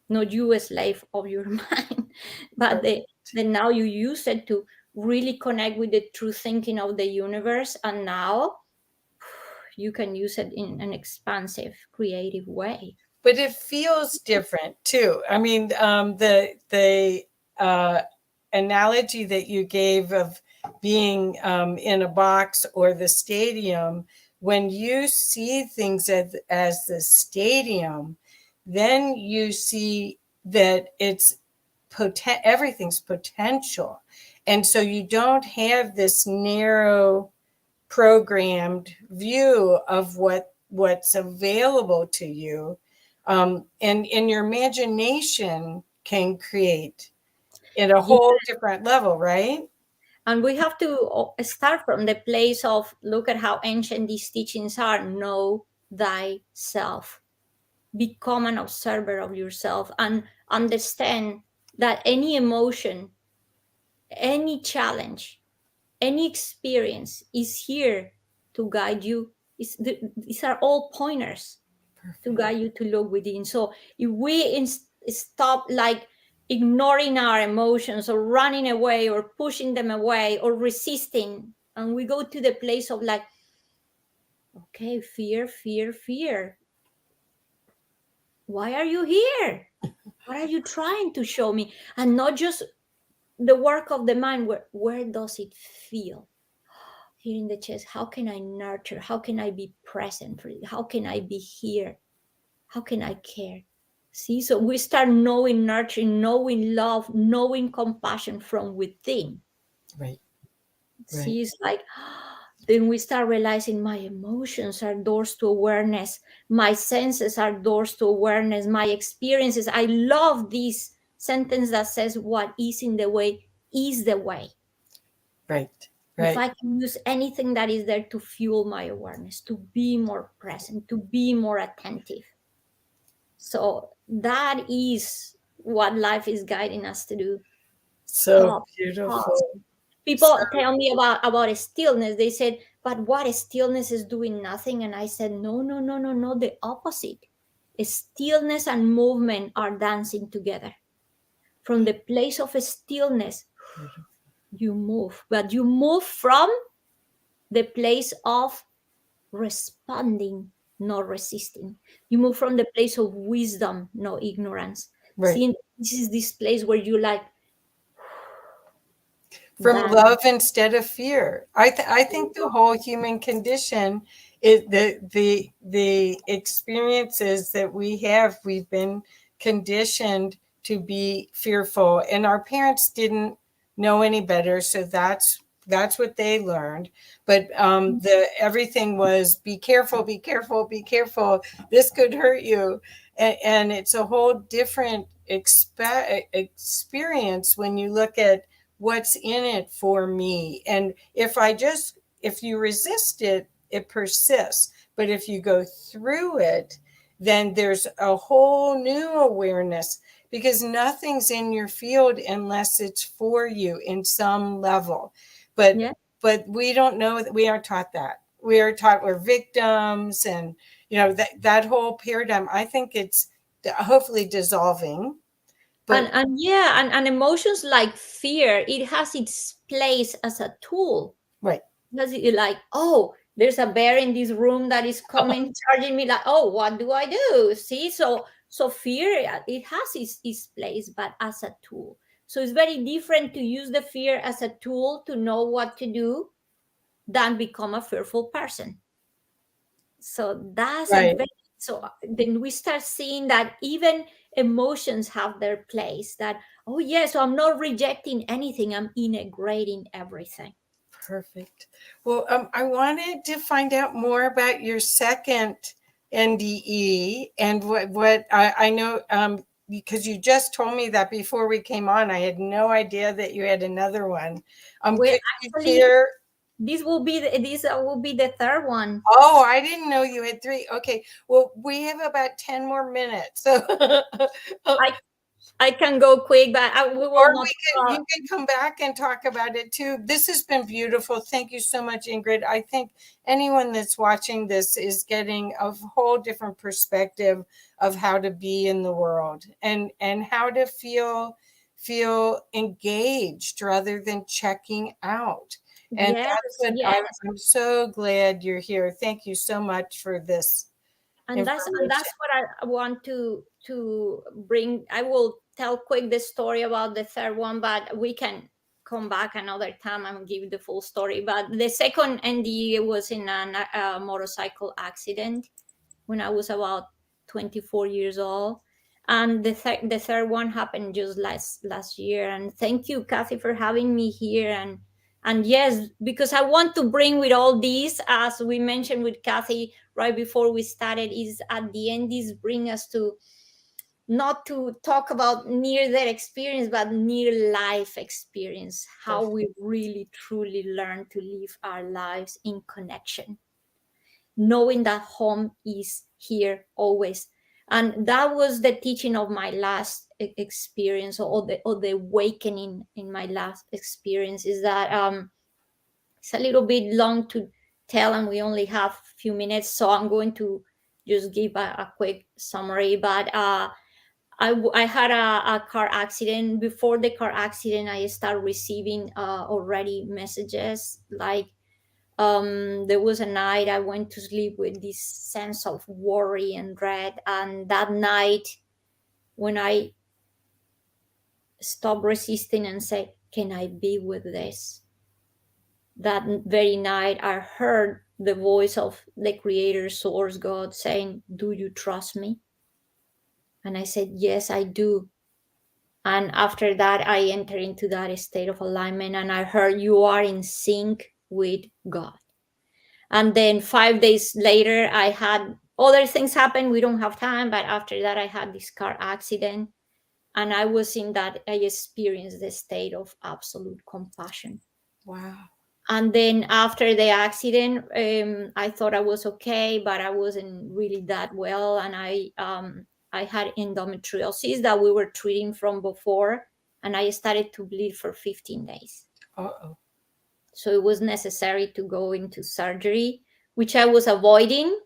not you a slave of your mind, but Perfect. the now you use it to really connect with the true thinking of the universe, and now you can use it in an expansive creative way. But it feels different too. I mean, the uh, analogy that you gave of being in a box or the stadium, when you see things as the stadium, then you see that everything's potential, and so you don't have this narrow programmed view of what's available to you, and your imagination can create in a Yeah. whole different level, right? And we have to start from the place of look at how ancient these teachings are. Know thyself, become an observer of yourself, and understand that any emotion, any challenge, any experience is here to guide you. These are all pointers to Perfect. guide you to look within. So if we stop like ignoring our emotions or running away or pushing them away or resisting, and we go to the place of like, okay, fear, fear, fear. Why are you here? What are you trying to show me? And not just the work of the mind. Where does it feel? Here in the chest. How can I nurture? How can I be present for it? How can I be here? How can I care? See, so we start knowing nurturing, knowing love, knowing compassion from within. Right. Right. See, it's like, then we start realizing my emotions are doors to awareness, my senses are doors to awareness, my experiences. I love this sentence that says, what is in the way is the way. Right. If Right. I can use anything that is there to fuel my awareness, to be more present, to be more attentive. So that is what life is guiding us to do. So Stop, pause. beautiful. So People tell me about a stillness. They said, but what is stillness is doing nothing. And I said, no, no, no, no, no, the opposite. Stillness and movement are dancing together. From the place of stillness, beautiful. you move, but you move from the place of responding, not resisting. You move from the place of wisdom, no ignorance. Right. See, this is this place where you like From that. love instead of fear. I think the whole human condition is the experiences that we have. We've been conditioned to be fearful, and our parents didn't know any better, so that's what they learned. But the everything was be careful, be careful, be careful. This could hurt you, and it's a whole different experience when you look at what's in it for me. And if you resist it, it persists. But if you go through it, then there's a whole new awareness, because nothing's in your field unless it's for you in some level. But Yeah. but we don't know that. We aren't taught that. We are taught we're victims, and that whole paradigm. I think it's hopefully dissolving. But And yeah, and emotions like fear, it has its place as a tool. right. Because it like, oh, there's a bear in this room that is coming, charging me, like, oh, what do I do? See, so fear, it has its place, but as a tool. So it's very different to use the fear as a tool to know what to do than become a fearful person. So that's a Right. very, so then we start seeing that even emotions have their place. That, oh yeah, so I'm not rejecting anything, I'm integrating everything. Perfect. Well, I wanted to find out more about your second NDE and what I know, because you just told me that before we came on. I had no idea that you had another one. Well, Could you actually, share? this will be the third one. Oh, I didn't know you had three. Okay. Well, we have about 10 more minutes. So I I can go quick, but we will or not. you can come back and talk about it too. This has been beautiful. Thank you so much, Ingrid. I think anyone that's watching this is getting a whole different perspective of how to be in the world, and how to feel engaged rather than checking out. And Yes, that's what yes, I'm so glad you're here. Thank you so much for this and that's information. what I want to bring. I will tell quick the story about the third one, but we can come back another time and give the full story. But the second NDE was in a motorcycle accident when I was about 24 years old. And the third one happened just last year. And thank you, Kathy, for having me here. And yes, because I want to bring with all these, as we mentioned with Kathy right before we started, is at the end, this bring us to not to talk about near that experience, but near life experience, how we really truly learn to live our lives in connection, knowing that home is here always. And that was the teaching of my last experience, or the awakening in my last experience, is that it's a little bit long to tell, and we only have a few minutes, so I'm going to just give a quick summary. But I had a car accident. Before the car accident, I started receiving already messages like, there was a night I went to sleep with this sense of worry and dread. And that night, when I stopped resisting and said, can I be with this? That very night, I heard the voice of the Creator, Source, God saying, do you trust me? And I said, yes, I do. And after that, I entered into that state of alignment, and I heard, you are in sync with God. And then 5 days later, I had other things happen. We don't have time, but after that, I had this car accident, and I was in that, I experienced the state of absolute compassion. Wow. And then after the accident, I thought I was okay, but I wasn't really that well. And I had endometriosis that we were treating from before, and I started to bleed for 15 days. Uh-oh. So it was necessary to go into surgery, which I was avoiding,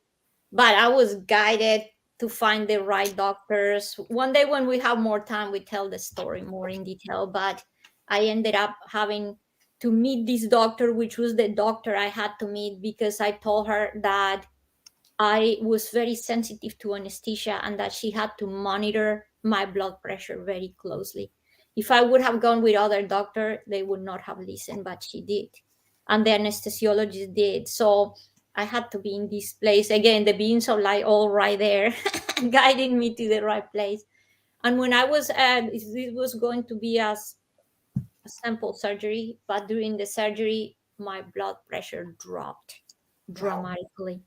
but I was guided to find the right doctors. One day when we have more time, we tell the story more in detail. But I ended up having to meet this doctor, which was the doctor I had to meet because I told her that I was very sensitive to anesthesia and that she had to monitor my blood pressure very closely. If I would have gone with other doctor, they would not have listened, but she did. And the anesthesiologist did. So I had to be in this place. Again, the beings of light all right there, guiding me to the right place. And when I was, this was going to be as a simple surgery, but during the surgery, my blood pressure dropped Wow. dramatically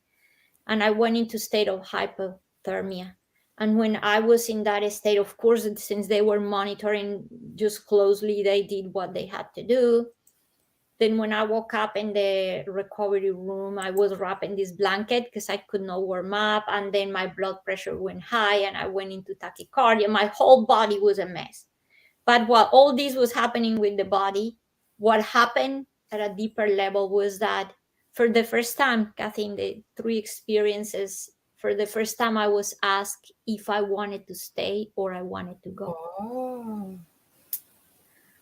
and I went into state of hypothermia. And when I was in that state, of course, since they were monitoring just closely, they did what they had to do. Then when I woke up in the recovery room, I was wrapped in this blanket because I could not warm up. And then my blood pressure went high and I went into tachycardia. My whole body was a mess. But while all this was happening with the body, what happened at a deeper level was that for the first time, Kathy, in the three experiences, for the first time, I was asked if I wanted to stay or I wanted to go. Oh.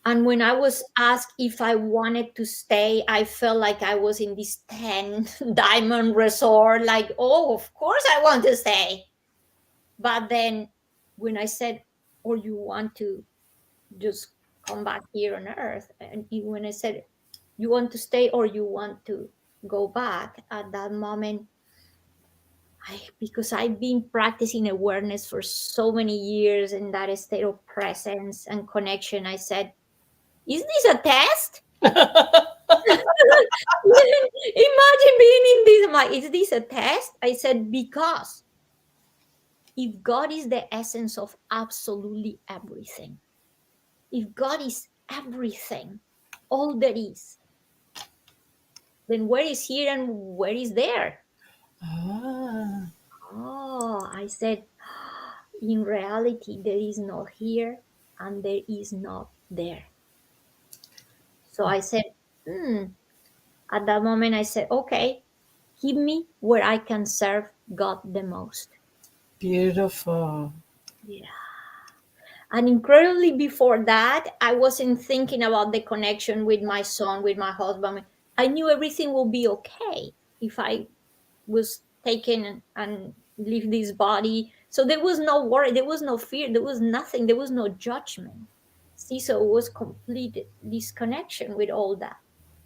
And when I was asked if I wanted to stay, I felt like I was in this 10 diamond resort, like, oh, of course I want to stay. But then when I said, or you want to just come back here on earth, and when I said, you want to stay or you want to go back, at that moment, because I've been practicing awareness for so many years in that state of presence and connection, I said, is this a test? Imagine being in this. I'm like, is this a test? I said, because if God is the essence of absolutely everything, if God is everything, all there is, then where is here and where is there? Ah. Oh, I said, in reality, there is no here and there is not there. So I said, at that moment, I said, okay, give me where I can serve God the most. Beautiful. Yeah. And incredibly, before that, I wasn't thinking about the connection with my son, with my husband. I knew everything will be okay if I was taken and leave this body. So there was no worry, there was no fear, there was nothing, there was no judgment. See, so it was complete disconnection with all that.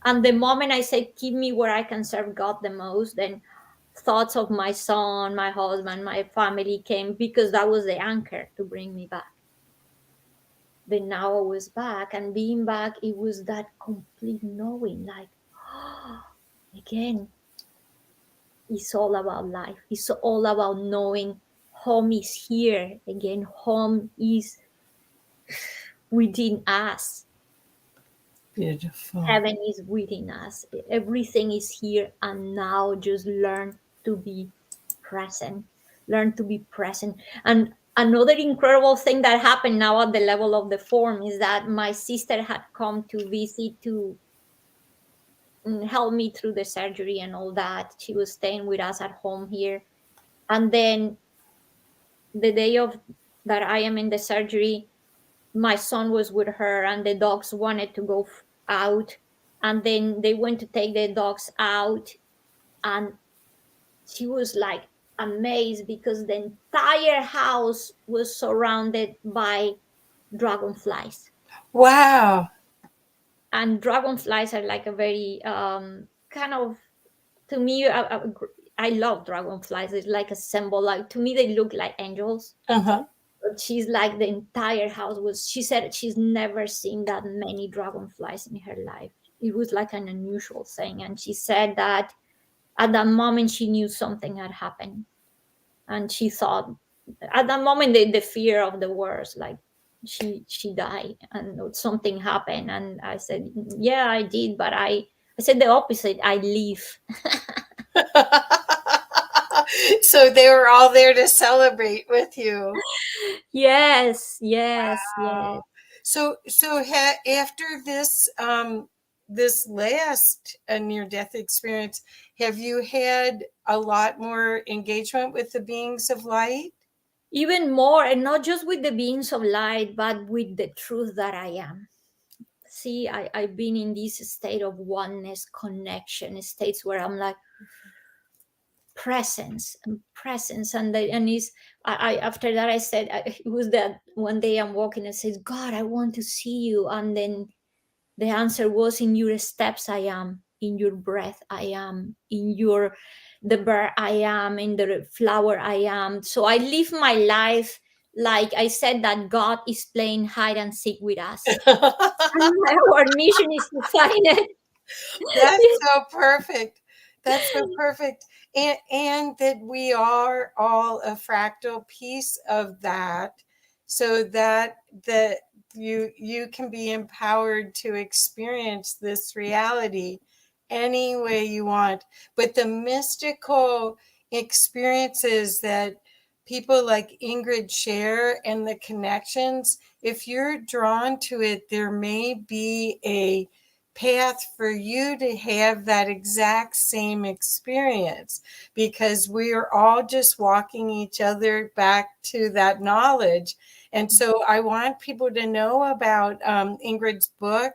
And the moment I said, keep me where I can serve God the most, then thoughts of my son, my husband, my family came because that was the anchor to bring me back. Then now I was back, and being back, it was that complete knowing, like, again, it's all about life. It's all about knowing home is here. Again, home is within us. Beautiful. Heaven is within us. Everything is here. And now just learn to be present. Learn to be present. And another incredible thing that happened now at the level of the form is that my sister had come to visit to help me through the surgery and all that. She was staying with us at home here. And then the day of that I am in the surgery, my son was with her, and the dogs wanted to go out, and then they went to take the dogs out, and she was like amazed because the entire house was surrounded by dragonflies, Wow. and dragonflies are like a very kind of, to me, I love dragonflies. It's like a symbol, like to me they look like angels. Uh-huh. But she's like, the entire house was, she said she's never seen that many dragonflies in her life. It was like an unusual thing. And she said that at that moment she knew something had happened. And she thought at that moment the fear of the worst, like she died and something happened. And I said, yeah, I did, but I said the opposite, I live. So they were all there to celebrate with you. Yes, yes, yes. Wow. So after this this last near death experience, have you had a lot more engagement with the beings of light? Even more, and not just with the beings of light, but with the truth that I am. see, I've been in this state of oneness, connection, states where I'm like presence and presence, and is I after that I said, it was that one day I'm walking and says, God, I want to see you, and then the answer was, in your steps I am, in your breath I am, in your the bird I am, in the flower I am. So I live my life like I said that God is playing hide and seek with us. And our mission is to find it. That's so perfect. That's so perfect. And that we are all a fractal piece of that, so that you can be empowered to experience this reality any way you want. But the mystical experiences that people like Ingrid share and the connections, if you're drawn to it, there may be a path for you to have that exact same experience, because we are all just walking each other back to that knowledge. And so I want people to know about Ingrid's book,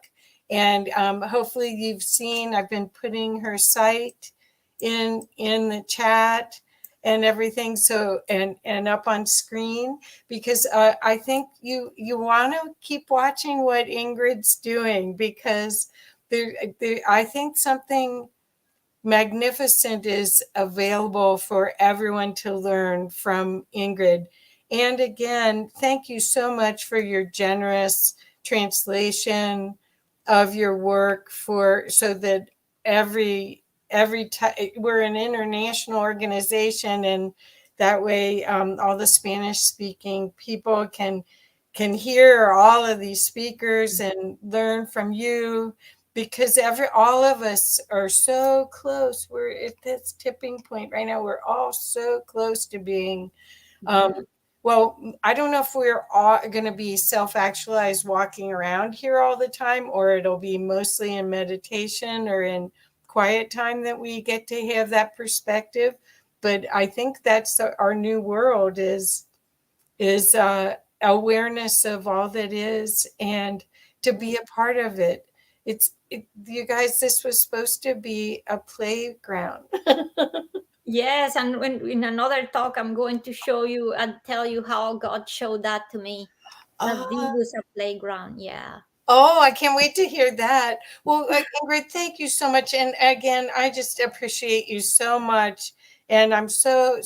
and hopefully you've seen, I've been putting her site in the chat and everything, so and up on screen, because I think you want to keep watching what Ingrid's doing, because I think something magnificent is available for everyone to learn from Ingrid. And again, thank you so much for your generous translation of your work, for so that every time we're an international organization, and that way all the Spanish speaking people can hear all of these speakers and learn from you, because all of us are so close. We're at this tipping point right now. We're all so close to being well, I don't know if we're all going to be self-actualized walking around here all the time, or it'll be mostly in meditation or in quiet time that we get to have that perspective. But I think that's our new world is awareness of all that is, and to be a part of it. You guys, this was supposed to be a playground. Yes, and when in another talk, I'm going to show you and tell you how God showed that to me. That this uh, was a playground. Yeah. Oh, I can't wait to hear that. Well, Ingrid, thank you so much. And again, I just appreciate you so much. And I'm so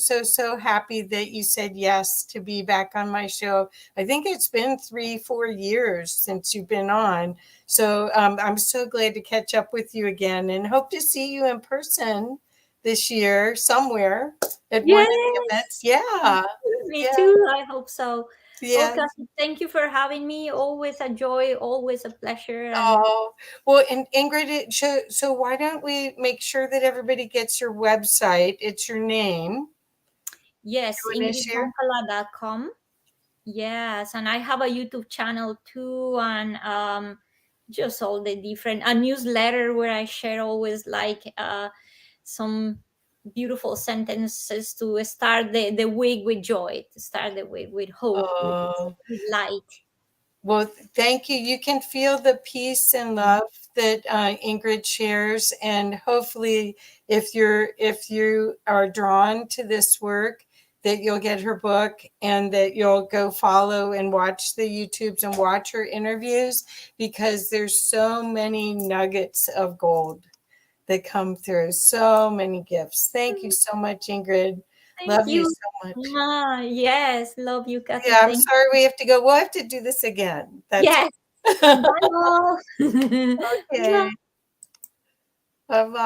happy that you said yes to be back on my show. I think it's been 3-4 years since you've been on. So I'm so glad to catch up with you again, and hope to see you in person this year somewhere at one of the Yes. events. Yeah. Me Yeah. too. I hope so. Yeah. Okay. Thank you for having me. Always a joy, always a pleasure. And Oh, well, and Ingrid, so why don't we make sure that everybody gets your website? It's your name. yes, You want to share? ingridhonkala.com. Yes, and I have a YouTube channel too, and just all the different a newsletter where I share always like some beautiful sentences to start the week with joy, to start the week with hope, Oh, with light. well, thank you. You can feel the peace and love that Ingrid shares, and hopefully, if you are drawn to this work, that you'll get her book, and that you'll go follow and watch the YouTubes and watch her interviews, because there's so many nuggets of gold that come through. So many gifts. Thank you so much, Ingrid. Thank Love you you. so much. Yes, love you, Kathy. Yeah, I'm Thank sorry we have to go. We'll have to do this again. That's Yes. Bye all. okay. Bye bye.